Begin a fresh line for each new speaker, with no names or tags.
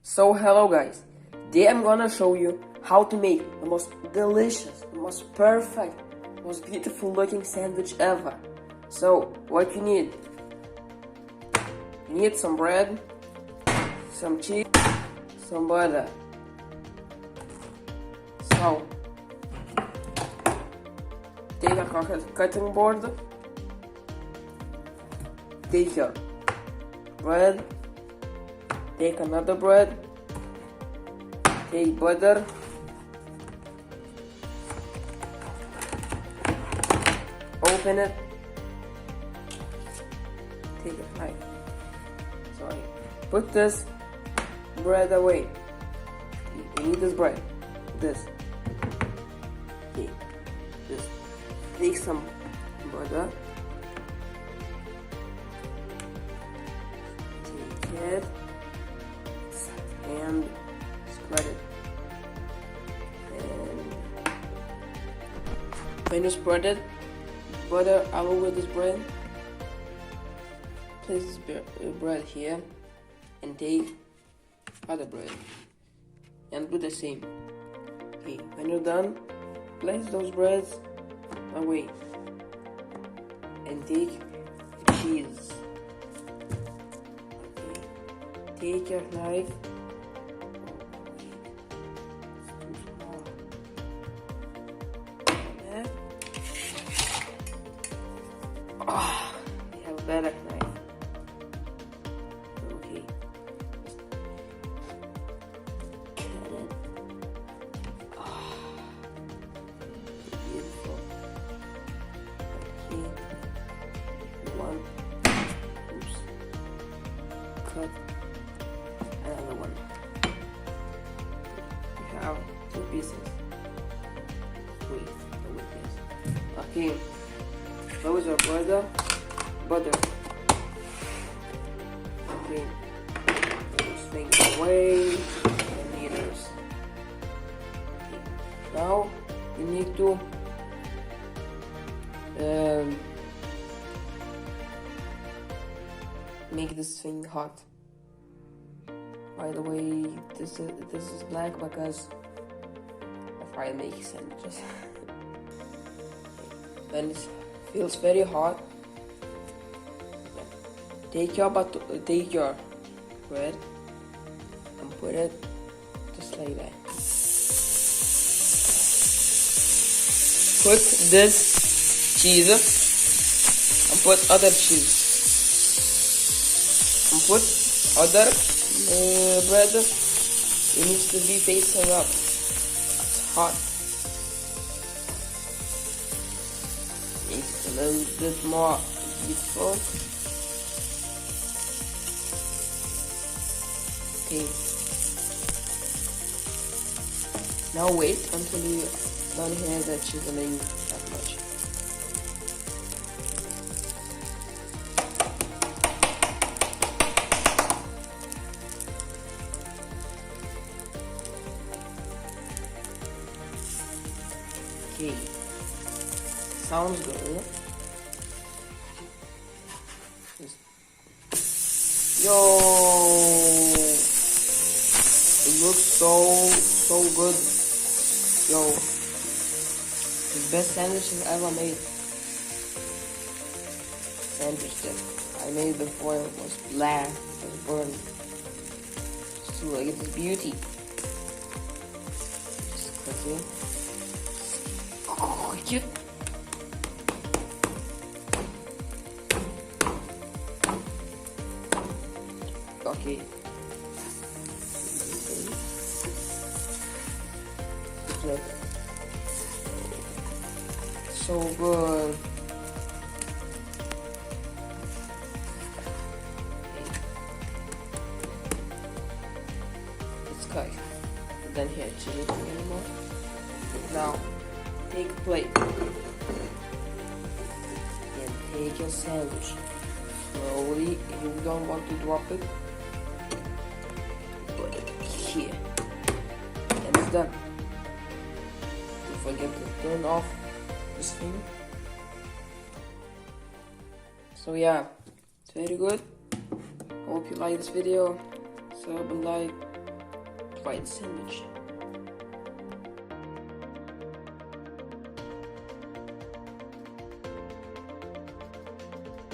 So hello guys, today I'm gonna show you how to make the most delicious, the most perfect, most beautiful looking sandwich ever. So what you need some bread, some cheese, some butter. So take a cutting board, take your bread, take another bread, take butter, open it, take a knife, put this bread away. You need this bread, this, okay, this, take some butter, take it, and spread it. And when you spread it, butter all over this bread. Place this bread here and take other bread and do the same. Okay, when you're done, place those breads away and take cheese. Okay, take your knife. We have a better knife. Okay. Cut it. Beautiful. Okay. One. Oops. Cut. Another one. We have 2 pieces. Wait. Okay. Those are butter. Okay, those things away, the meters. Okay. Now you need to make this thing hot. By the way, this is black because I make sandwiches. When it feels very hot, take your bread and put it just like that. Put this cheese and put other cheese and put other bread. It needs to be facing up. It's hot. It's a little bit more beautiful. Okay. Now wait until you don't hear the chiseling that much. Okay. Sounds good. Yo! It looks so good. Yo, the best sandwiches ever made. Sandwich that I made before it was black, it was burned. So look at this beauty. Just cut it. Oh, cute. Okay. So good. It's cut. Then here, cheese anymore. Now, take a plate and take your sandwich. Slowly, if you don't want to drop it, put it here. And it's done. Don't forget to turn off this thing. So yeah, it's very good. Hope you like this video. Sub and like. try the sandwich.